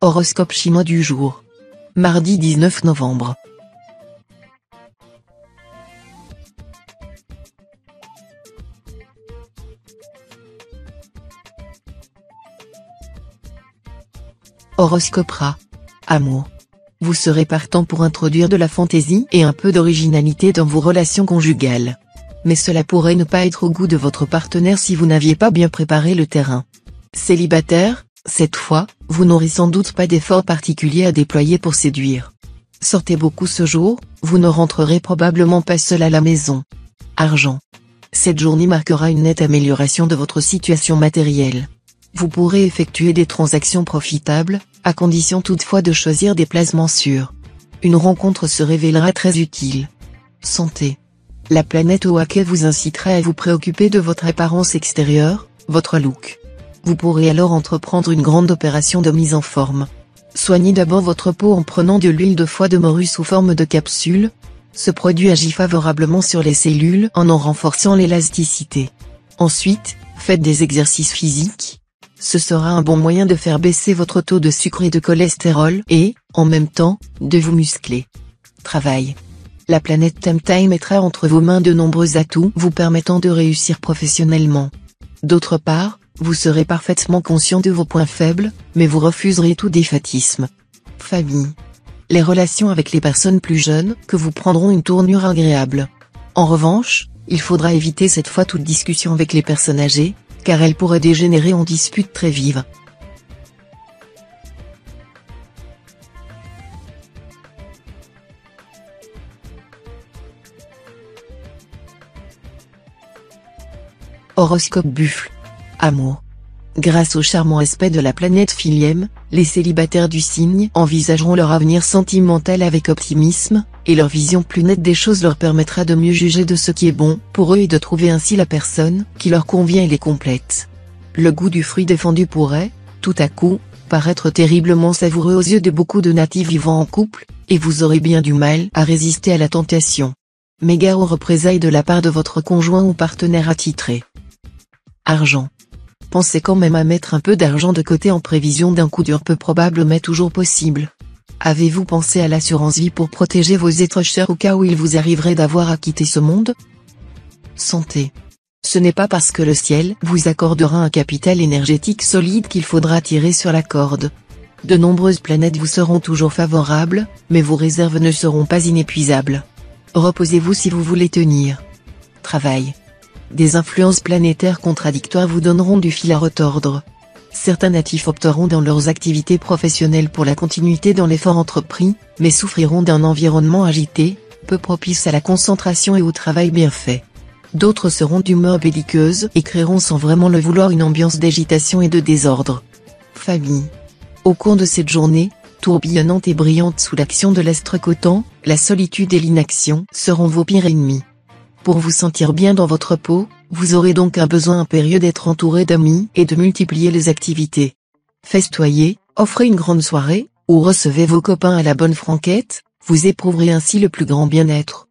Horoscope chinois du jour. Mardi 19 novembre. Horoscope Rat. Amour. Vous serez partant pour introduire de la fantaisie et un peu d'originalité dans vos relations conjugales. Mais cela pourrait ne pas être au goût de votre partenaire si vous n'aviez pas bien préparé le terrain. Célibataire, cette fois, vous n'aurez sans doute pas d'effort particulier à déployer pour séduire. Sortez beaucoup ce jour, vous ne rentrerez probablement pas seul à la maison. Argent. Cette journée marquera une nette amélioration de votre situation matérielle. Vous pourrez effectuer des transactions profitables, à condition toutefois de choisir des placements sûrs. Une rencontre se révélera très utile. Santé. La planète Oake vous incitera à vous préoccuper de votre apparence extérieure, votre look. Vous pourrez alors entreprendre une grande opération de mise en forme. Soignez d'abord votre peau en prenant de l'huile de foie de morue sous forme de capsule. Ce produit agit favorablement sur les cellules en renforçant l'élasticité. Ensuite, faites des exercices physiques. Ce sera un bon moyen de faire baisser votre taux de sucre et de cholestérol et, en même temps, de vous muscler. Travail. La planète Temtai mettra entre vos mains de nombreux atouts vous permettant de réussir professionnellement. D'autre part, vous serez parfaitement conscient de vos points faibles, mais vous refuserez tout défaitisme. Famille. Les relations avec les personnes plus jeunes que vous prendront une tournure agréable. En revanche, il faudra éviter cette fois toute discussion avec les personnes âgées, car elles pourraient dégénérer en disputes très vives. Horoscope Buffle. Amour. Grâce au charmant aspect de la planète Philième, les célibataires du signe envisageront leur avenir sentimental avec optimisme, et leur vision plus nette des choses leur permettra de mieux juger de ce qui est bon pour eux et de trouver ainsi la personne qui leur convient et les complète. Le goût du fruit défendu pourrait, tout à coup, paraître terriblement savoureux aux yeux de beaucoup de natifs vivant en couple, et vous aurez bien du mal à résister à la tentation. Mais gare aux représailles de la part de votre conjoint ou partenaire attitré. Argent. Pensez quand même à mettre un peu d'argent de côté en prévision d'un coup dur peu probable mais toujours possible. Avez-vous pensé à l'assurance vie pour protéger vos êtres chers au cas où il vous arriverait d'avoir à quitter ce monde? Santé. Ce n'est pas parce que le ciel vous accordera un capital énergétique solide qu'il faudra tirer sur la corde. De nombreuses planètes vous seront toujours favorables, mais vos réserves ne seront pas inépuisables. Reposez-vous si vous voulez tenir. Travail. Des influences planétaires contradictoires vous donneront du fil à retordre. Certains natifs opteront dans leurs activités professionnelles pour la continuité dans l'effort entrepris, mais souffriront d'un environnement agité, peu propice à la concentration et au travail bien fait. D'autres seront d'humeur belliqueuse et créeront sans vraiment le vouloir une ambiance d'agitation et de désordre. Famille. Au cours de cette journée, tourbillonnante et brillante sous l'action de l'astre Coton, la solitude et l'inaction seront vos pires ennemis. Pour vous sentir bien dans votre peau, vous aurez donc un besoin impérieux d'être entouré d'amis et de multiplier les activités. Festoyez, offrez une grande soirée, ou recevez vos copains à la bonne franquette, vous éprouverez ainsi le plus grand bien-être.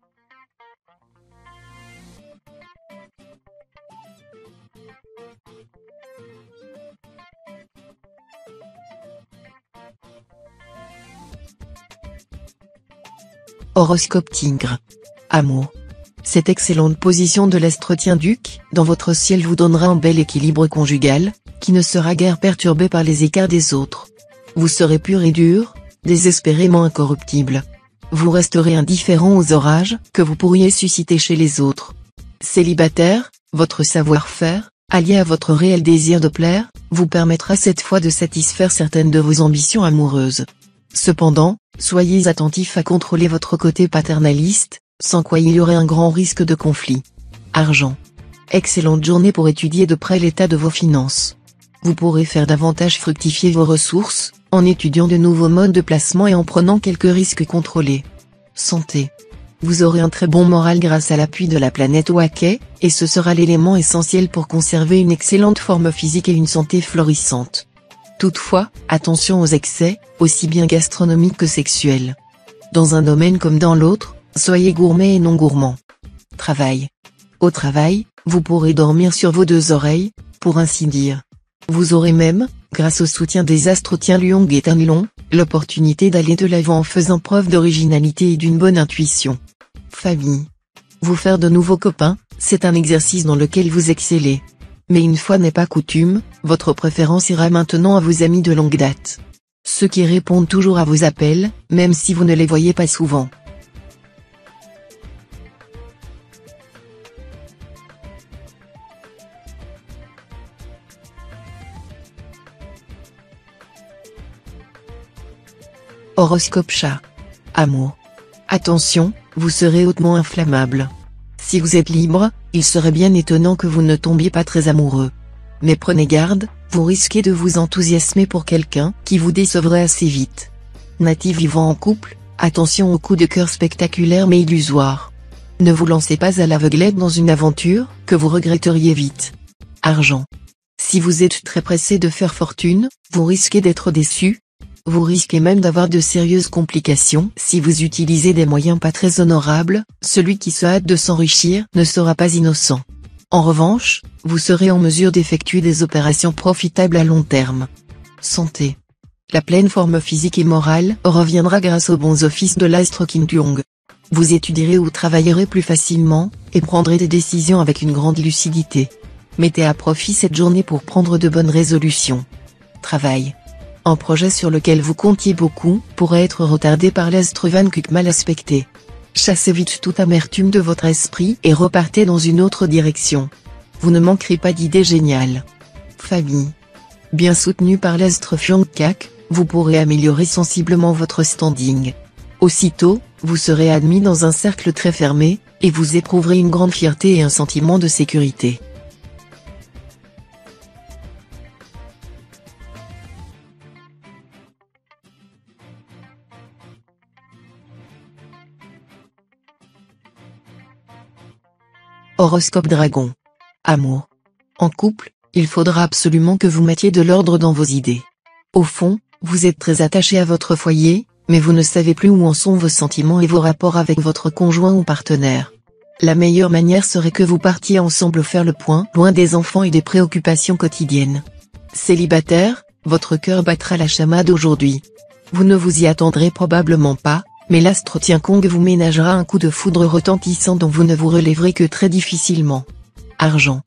Horoscope Tigre. Amour. Cette excellente position de l'astre Tien-Duc dans votre ciel vous donnera un bel équilibre conjugal, qui ne sera guère perturbé par les écarts des autres. Vous serez pur et dur, désespérément incorruptible. Vous resterez indifférent aux orages que vous pourriez susciter chez les autres. Célibataire, votre savoir-faire, allié à votre réel désir de plaire, vous permettra cette fois de satisfaire certaines de vos ambitions amoureuses. Cependant, soyez attentif à contrôler votre côté paternaliste, sans quoi il y aurait un grand risque de conflit. Argent. Excellente journée pour étudier de près l'état de vos finances. Vous pourrez faire davantage fructifier vos ressources, en étudiant de nouveaux modes de placement et en prenant quelques risques contrôlés. Santé. Vous aurez un très bon moral grâce à l'appui de la planète Oake, et ce sera l'élément essentiel pour conserver une excellente forme physique et une santé florissante. Toutefois, attention aux excès, aussi bien gastronomiques que sexuels. Dans un domaine comme dans l'autre, soyez gourmet et non gourmand. Travail. Au travail, vous pourrez dormir sur vos deux oreilles, pour ainsi dire. Vous aurez même, Grâce au soutien des astres Tianlong et Tanlong, l'opportunité d'aller de l'avant en faisant preuve d'originalité et d'une bonne intuition. Famille. Vous faire de nouveaux copains, c'est un exercice dans lequel vous excellez. Mais une fois n'est pas coutume, votre préférence ira maintenant à vos amis de longue date. Ceux qui répondent toujours à vos appels, même si vous ne les voyez pas souvent. Horoscope chat. Amour. Attention, vous serez hautement inflammable. Si vous êtes libre, il serait bien étonnant que vous ne tombiez pas très amoureux. Mais prenez garde, vous risquez de vous enthousiasmer pour quelqu'un qui vous décevrait assez vite. Natif vivant en couple, attention aux coups de cœur spectaculaires mais illusoires. Ne vous lancez pas à l'aveuglette dans une aventure que vous regretteriez vite. Argent. Si vous êtes très pressé de faire fortune, vous risquez d'être déçu. Vous risquez même d'avoir de sérieuses complications si vous utilisez des moyens pas très honorables. Celui qui se hâte de s'enrichir ne sera pas innocent. En revanche, vous serez en mesure d'effectuer des opérations profitables à long terme. Santé. La pleine forme physique et morale reviendra grâce aux bons offices de l'astre Yin-Tiong. Vous étudierez ou travaillerez plus facilement, et prendrez des décisions avec une grande lucidité. Mettez à profit cette journée pour prendre de bonnes résolutions. Travail. Un projet sur lequel vous comptiez beaucoup pourrait être retardé par l'astre Van Kuk mal aspecté. Chassez vite toute amertume de votre esprit et repartez dans une autre direction. Vous ne manquerez pas d'idées géniales. Famille. Bien soutenu par l'astre Fyong Kak, vous pourrez améliorer sensiblement votre standing. Aussitôt, vous serez admis dans un cercle très fermé, et vous éprouverez une grande fierté et un sentiment de sécurité. Horoscope Dragon. Amour. En couple, il faudra absolument que vous mettiez de l'ordre dans vos idées. Au fond, vous êtes très attaché à votre foyer, mais vous ne savez plus où en sont vos sentiments et vos rapports avec votre conjoint ou partenaire. La meilleure manière serait que vous partiez ensemble faire le point, loin des enfants et des préoccupations quotidiennes. Célibataire, votre cœur battra la chamade aujourd'hui. Vous ne vous y attendrez probablement pas, mais l'astre Tiankong vous ménagera un coup de foudre retentissant dont vous ne vous relèverez que très difficilement. Argent.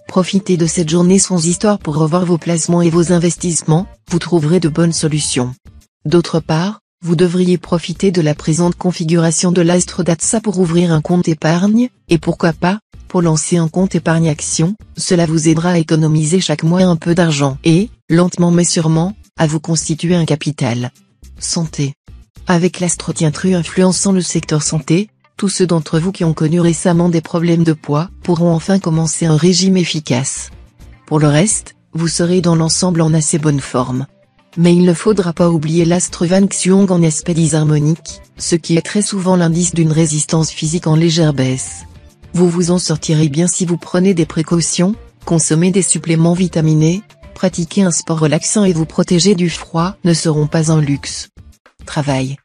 Profitez de cette journée sans histoire pour revoir vos placements et vos investissements, vous trouverez de bonnes solutions. D'autre part, vous devriez profiter de la présente configuration de l'astre Datsa pour ouvrir un compte épargne, et pourquoi pas, pour lancer un compte épargne action, cela vous aidera à économiser chaque mois un peu d'argent et, lentement mais sûrement, à vous constituer un capital. Santé. Avec l'astre Tiantru influençant le secteur santé, tous ceux d'entre vous qui ont connu récemment des problèmes de poids pourront enfin commencer un régime efficace. Pour le reste, vous serez dans l'ensemble en assez bonne forme. Mais il ne faudra pas oublier l'astre Van Xiong en aspect disharmonique, ce qui est très souvent l'indice d'une résistance physique en légère baisse. Vous vous en sortirez bien si vous prenez des précautions, consommez des suppléments vitaminés, pratiquez un sport relaxant et vous protéger du froid ne seront pas un luxe. Travail.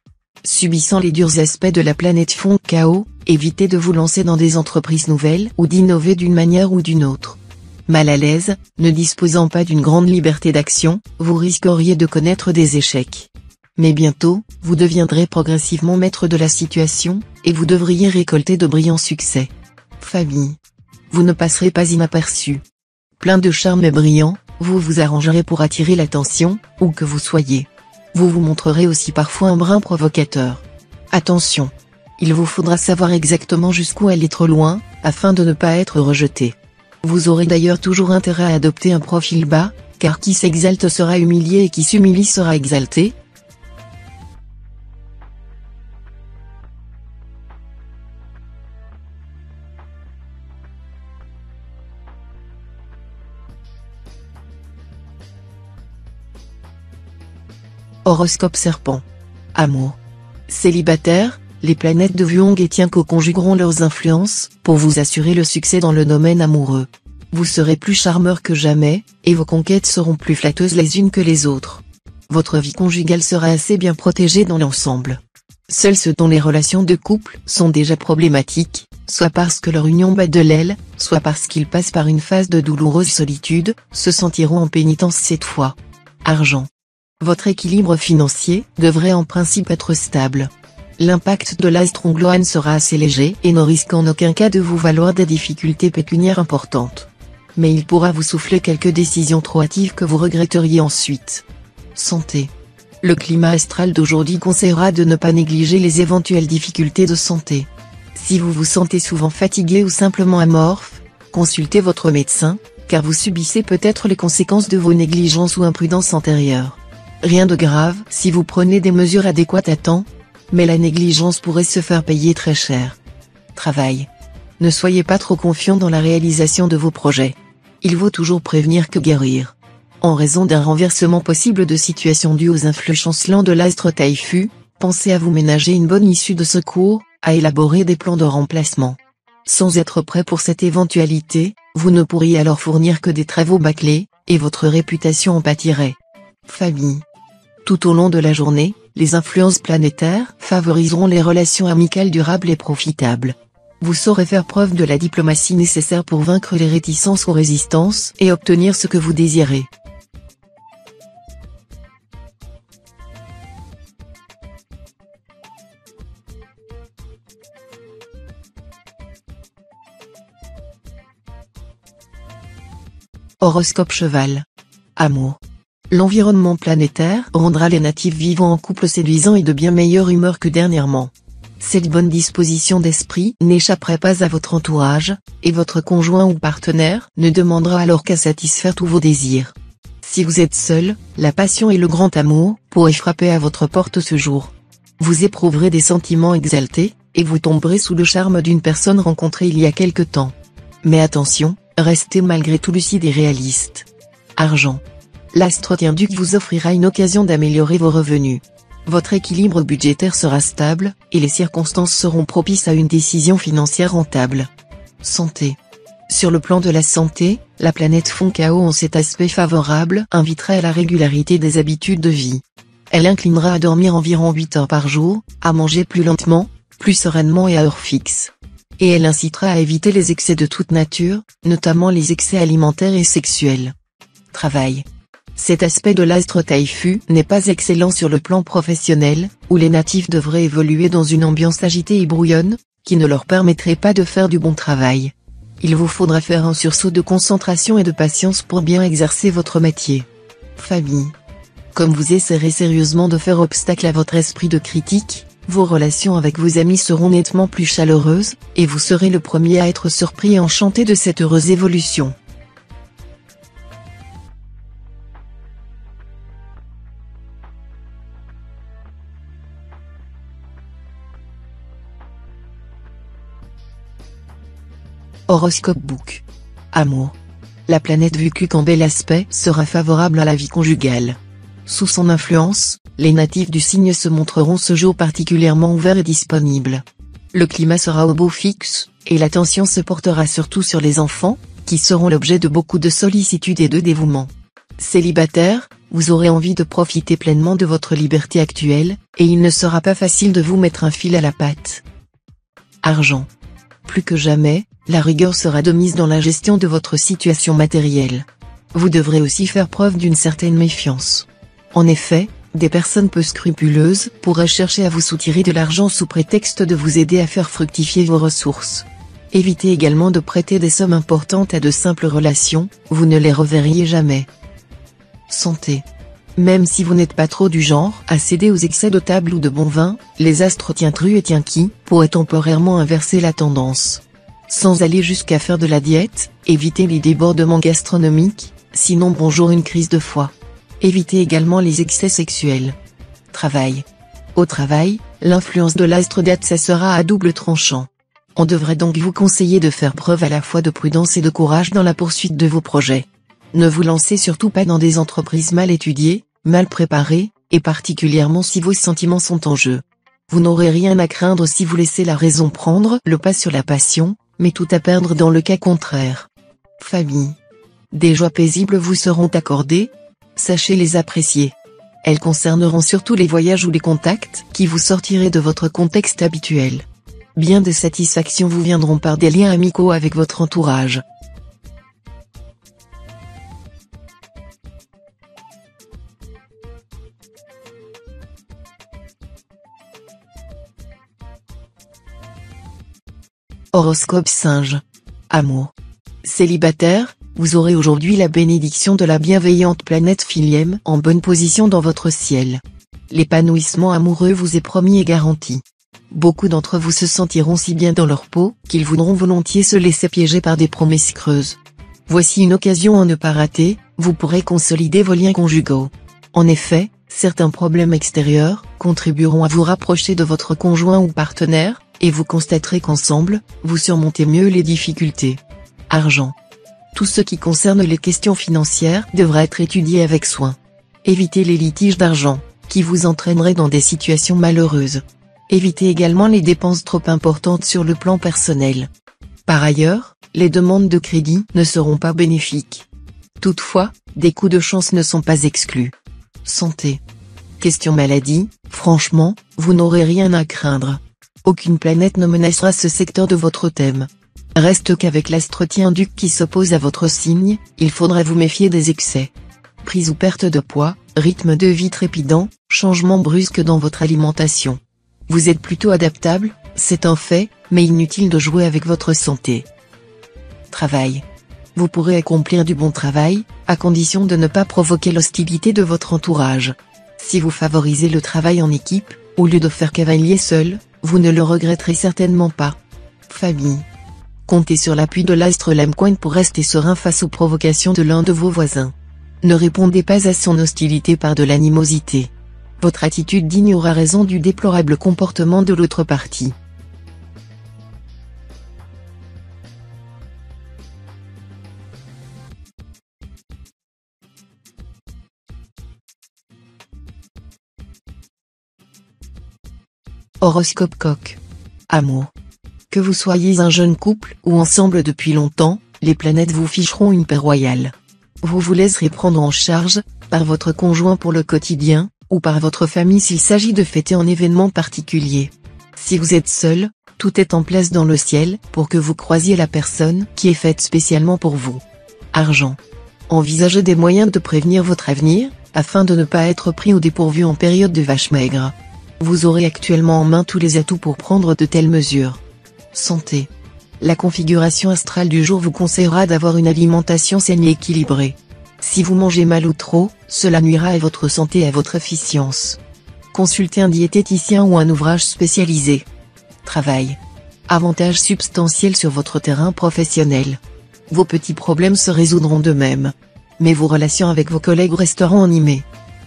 Subissant les durs aspects de la planète Fong Kao, évitez de vous lancer dans des entreprises nouvelles ou d'innover d'une manière ou d'une autre. Mal à l'aise, ne disposant pas d'une grande liberté d'action, vous risqueriez de connaître des échecs. Mais bientôt, vous deviendrez progressivement maître de la situation, et vous devriez récolter de brillants succès. Famille. Vous ne passerez pas inaperçu. Plein de charme et brillant, vous vous arrangerez pour attirer l'attention, où que vous soyez. Vous vous montrerez aussi parfois un brin provocateur. Attention. Il vous faudra savoir exactement jusqu'où aller trop loin, afin de ne pas être rejeté. Vous aurez d'ailleurs toujours intérêt à adopter un profil bas, car qui s'exalte sera humilié et qui s'humilie sera exalté. Horoscope Serpent. Amour. Célibataire, les planètes de Vuong et Tianko conjugueront leurs influences pour vous assurer le succès dans le domaine amoureux. Vous serez plus charmeur que jamais, et vos conquêtes seront plus flatteuses les unes que les autres. Votre vie conjugale sera assez bien protégée dans l'ensemble. Seuls ceux dont les relations de couple sont déjà problématiques, soit parce que leur union bat de l'aile, soit parce qu'ils passent par une phase de douloureuse solitude, se sentiront en pénitence cette fois. Argent. Votre équilibre financier devrait en principe être stable. L'impact de l'astre Ongloan sera assez léger et ne risque en aucun cas de vous valoir des difficultés pécuniaires importantes. Mais il pourra vous souffler quelques décisions trop hâtives que vous regretteriez ensuite. Santé. Le climat astral d'aujourd'hui conseillera de ne pas négliger les éventuelles difficultés de santé. Si vous vous sentez souvent fatigué ou simplement amorphe, consultez votre médecin, car vous subissez peut-être les conséquences de vos négligences ou imprudences antérieures. Rien de grave si vous prenez des mesures adéquates à temps, mais la négligence pourrait se faire payer très cher. Travail. Ne soyez pas trop confiant dans la réalisation de vos projets. Il vaut toujours prévenir que guérir. En raison d'un renversement possible de situation due aux influx chancelants de l'astre Taifu, pensez à vous ménager une bonne issue de secours, à élaborer des plans de remplacement. Sans être prêt pour cette éventualité, vous ne pourriez alors fournir que des travaux bâclés, et votre réputation en pâtirait. Famille. Tout au long de la journée, les influences planétaires favoriseront les relations amicales durables et profitables. Vous saurez faire preuve de la diplomatie nécessaire pour vaincre les réticences ou résistances et obtenir ce que vous désirez. Horoscope Cheval. Amour. L'environnement planétaire rendra les natifs vivants en couple séduisants et de bien meilleure humeur que dernièrement. Cette bonne disposition d'esprit n'échapperait pas à votre entourage, et votre conjoint ou partenaire ne demandera alors qu'à satisfaire tous vos désirs. Si vous êtes seul, la passion et le grand amour pourraient frapper à votre porte ce jour. Vous éprouverez des sentiments exaltés, et vous tomberez sous le charme d'une personne rencontrée il y a quelque temps. Mais attention, restez malgré tout lucide et réaliste. Argent. L'astre Duc vous offrira une occasion d'améliorer vos revenus. Votre équilibre budgétaire sera stable, et les circonstances seront propices à une décision financière rentable. Santé. Sur le plan de la santé, la planète Foncao en cet aspect favorable inviterait à la régularité des habitudes de vie. Elle inclinera à dormir environ 8 heures par jour, à manger plus lentement, plus sereinement et à heure fixe. Et elle incitera à éviter les excès de toute nature, notamment les excès alimentaires et sexuels. Travail. Cet aspect de l'astre Taifu n'est pas excellent sur le plan professionnel, où les natifs devraient évoluer dans une ambiance agitée et brouillonne, qui ne leur permettrait pas de faire du bon travail. Il vous faudra faire un sursaut de concentration et de patience pour bien exercer votre métier. Famille. Comme vous essaierez sérieusement de faire obstacle à votre esprit de critique, vos relations avec vos amis seront nettement plus chaleureuses, et vous serez le premier à être surpris et enchanté de cette heureuse évolution. Horoscope Book. Amour. La planète Vucuc en bel aspect sera favorable à la vie conjugale. Sous son influence, les natifs du signe se montreront ce jour particulièrement ouverts et disponibles. Le climat sera au beau fixe, et l'attention se portera surtout sur les enfants, qui seront l'objet de beaucoup de sollicitude et de dévouement. Célibataire, vous aurez envie de profiter pleinement de votre liberté actuelle, et il ne sera pas facile de vous mettre un fil à la patte. Argent. Plus que jamais, la rigueur sera de mise dans la gestion de votre situation matérielle. Vous devrez aussi faire preuve d'une certaine méfiance. En effet, des personnes peu scrupuleuses pourraient chercher à vous soutirer de l'argent sous prétexte de vous aider à faire fructifier vos ressources. Évitez également de prêter des sommes importantes à de simples relations, vous ne les reverriez jamais. Santé. Même si vous n'êtes pas trop du genre à céder aux excès de table ou de bon vin, les astres Tru et Tienki pourraient temporairement inverser la tendance. Sans aller jusqu'à faire de la diète, évitez les débordements gastronomiques, sinon bonjour une crise de foie. Évitez également les excès sexuels. Travail. Au travail, l'influence de l'astre Datsa sera à double tranchant. On devrait donc vous conseiller de faire preuve à la fois de prudence et de courage dans la poursuite de vos projets. Ne vous lancez surtout pas dans des entreprises mal étudiées, mal préparées, et particulièrement si vos sentiments sont en jeu. Vous n'aurez rien à craindre si vous laissez la raison prendre le pas sur la passion, mais tout à perdre dans le cas contraire. Famille. Des joies paisibles vous seront accordées, sachez les apprécier. Elles concerneront surtout les voyages ou les contacts qui vous sortiraient de votre contexte habituel. Bien des satisfactions vous viendront par des liens amicaux avec votre entourage. Horoscope Singe. Amour. Célibataire, vous aurez aujourd'hui la bénédiction de la bienveillante planète Philième en bonne position dans votre ciel. L'épanouissement amoureux vous est promis et garanti. Beaucoup d'entre vous se sentiront si bien dans leur peau qu'ils voudront volontiers se laisser piéger par des promesses creuses. Voici une occasion à ne pas rater, vous pourrez consolider vos liens conjugaux. En effet, certains problèmes extérieurs contribueront à vous rapprocher de votre conjoint ou partenaire, et vous constaterez qu'ensemble, vous surmontez mieux les difficultés. Argent. Tout ce qui concerne les questions financières devra être étudié avec soin. Évitez les litiges d'argent, qui vous entraîneraient dans des situations malheureuses. Évitez également les dépenses trop importantes sur le plan personnel. Par ailleurs, les demandes de crédit ne seront pas bénéfiques. Toutefois, des coups de chance ne sont pas exclus. Santé. Question maladie, franchement, vous n'aurez rien à craindre. Aucune planète ne menacera ce secteur de votre thème. Reste qu'avec l'astre Tien-Duc qui s'oppose à votre signe, il faudra vous méfier des excès. Prise ou perte de poids, rythme de vie trépidant, changement brusque dans votre alimentation. Vous êtes plutôt adaptable, c'est un fait, mais inutile de jouer avec votre santé. Travail. Vous pourrez accomplir du bon travail, à condition de ne pas provoquer l'hostilité de votre entourage. Si vous favorisez le travail en équipe, au lieu de faire cavalier seul, vous ne le regretterez certainement pas. Famille. Comptez sur l'appui de l'astre Lamecoin pour rester serein face aux provocations de l'un de vos voisins. Ne répondez pas à son hostilité par de l'animosité. Votre attitude digne aura raison du déplorable comportement de l'autre partie. Horoscope Coq. Amour. Que vous soyez un jeune couple ou ensemble depuis longtemps, les planètes vous ficheront une paix royale. Vous vous laisserez prendre en charge, par votre conjoint pour le quotidien, ou par votre famille s'il s'agit de fêter un événement particulier. Si vous êtes seul, tout est en place dans le ciel pour que vous croisiez la personne qui est faite spécialement pour vous. Argent. Envisagez des moyens de prévenir votre avenir, afin de ne pas être pris au dépourvu en période de vache maigre. Vous aurez actuellement en main tous les atouts pour prendre de telles mesures. Santé. La configuration astrale du jour vous conseillera d'avoir une alimentation saine et équilibrée. Si vous mangez mal ou trop, cela nuira à votre santé et à votre efficience. Consultez un diététicien ou un ouvrage spécialisé. Travail. Avantages substantiels sur votre terrain professionnel. Vos petits problèmes se résoudront d'eux-mêmes. Mais vos relations avec vos collègues resteront animées.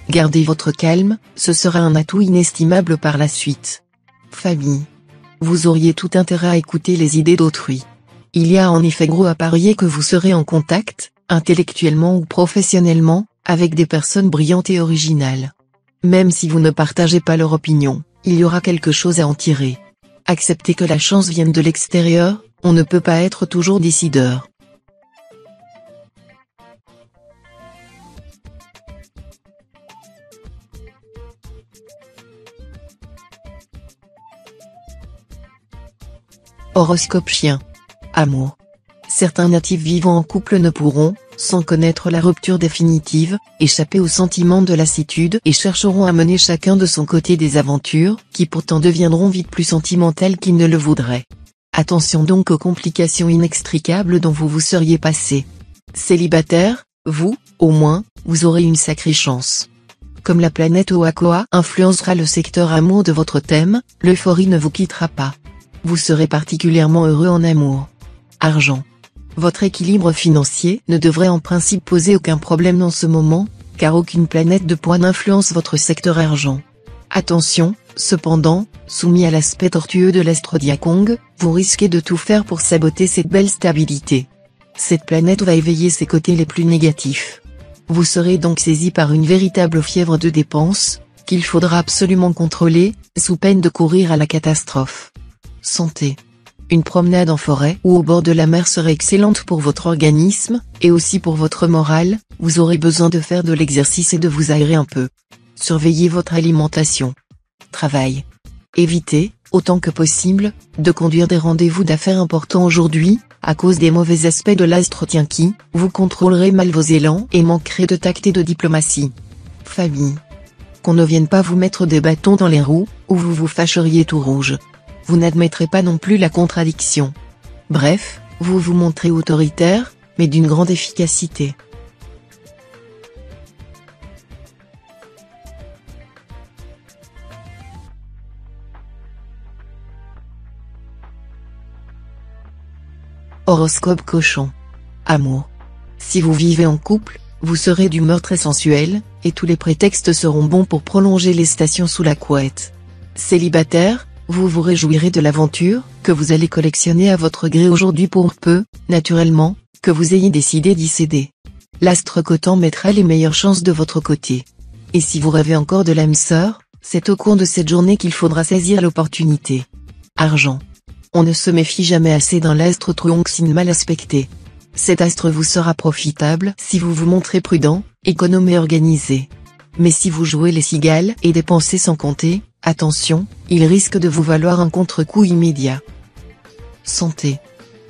Gardez votre calme, ce sera un atout inestimable par la suite. Famille. Vous auriez tout intérêt à écouter les idées d'autrui. Il y a en effet gros à parier que vous serez en contact, intellectuellement ou professionnellement, avec des personnes brillantes et originales. Même si vous ne partagez pas leur opinion, il y aura quelque chose à en tirer. Acceptez que la chance vienne de l'extérieur, on ne peut pas être toujours décideur. Horoscope Chien. Amour. Certains natifs vivant en couple ne pourront, sans connaître la rupture définitive, échapper au sentiment de lassitude et chercheront à mener chacun de son côté des aventures, qui pourtant deviendront vite plus sentimentales qu'ils ne le voudraient. Attention donc aux complications inextricables dont vous vous seriez passé. Célibataire, vous, au moins, vous aurez une sacrée chance. Comme la planète Oakoa influencera le secteur amour de votre thème, l'euphorie ne vous quittera pas. Vous serez particulièrement heureux en amour. Argent. Votre équilibre financier ne devrait en principe poser aucun problème dans ce moment, car aucune planète de poids n'influence votre secteur argent. Attention, cependant, soumis à l'aspect tortueux de l'astre Diakong, vous risquez de tout faire pour saboter cette belle stabilité. Cette planète va éveiller ses côtés les plus négatifs. Vous serez donc saisi par une véritable fièvre de dépenses, qu'il faudra absolument contrôler, sous peine de courir à la catastrophe. Santé. Une promenade en forêt ou au bord de la mer serait excellente pour votre organisme, et aussi pour votre morale, vous aurez besoin de faire de l'exercice et de vous aérer un peu. Surveillez votre alimentation. Travail. Évitez, autant que possible, de conduire des rendez-vous d'affaires importants aujourd'hui, à cause des mauvais aspects de l'astre Tienki, vous contrôlerez mal vos élans et manquerez de tact et de diplomatie. Famille. Qu'on ne vienne pas vous mettre des bâtons dans les roues, ou vous vous fâcheriez tout rouge. Vous n'admettrez pas non plus la contradiction. Bref, vous vous montrez autoritaire, mais d'une grande efficacité. Horoscope Cochon. Amour. Si vous vivez en couple, vous serez d'humeur très sensuelle, et tous les prétextes seront bons pour prolonger les stations sous la couette. Célibataire, vous vous réjouirez de l'aventure que vous allez collectionner à votre gré aujourd'hui pour peu, naturellement, que vous ayez décidé d'y céder. L'astre Coton mettra les meilleures chances de votre côté. Et si vous rêvez encore de l'âme sœur, c'est au cours de cette journée qu'il faudra saisir l'opportunité. Argent. On ne se méfie jamais assez d'un astre Tronxin mal aspecté. Cet astre vous sera profitable si vous vous montrez prudent, économe et organisé. Mais si vous jouez les cigales et dépensez sans compter, attention, il risque de vous valoir un contre-coup immédiat. Santé.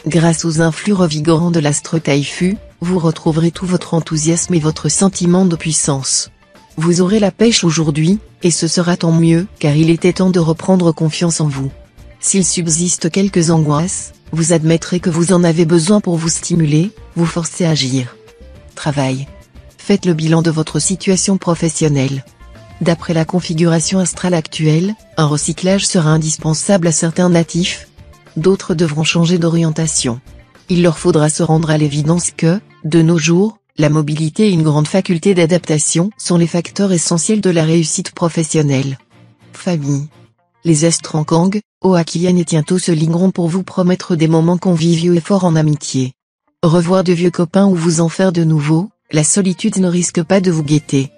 Grâce aux influx revigorants de l'astre Taifu, vous retrouverez tout votre enthousiasme et votre sentiment de puissance. Vous aurez la pêche aujourd'hui, et ce sera tant mieux, car il était temps de reprendre confiance en vous. S'il subsiste quelques angoisses, vous admettrez que vous en avez besoin pour vous stimuler, vous forcer à agir. Travail. Faites le bilan de votre situation professionnelle. D'après la configuration astrale actuelle, un recyclage sera indispensable à certains natifs. D'autres devront changer d'orientation. Il leur faudra se rendre à l'évidence que, de nos jours, la mobilité et une grande faculté d'adaptation sont les facteurs essentiels de la réussite professionnelle. Famille. Les astres en Kang, Oakian et Tiento se ligneront pour vous promettre des moments conviviaux et forts en amitié. Revoir de vieux copains ou vous en faire de nouveaux, la solitude ne risque pas de vous guetter.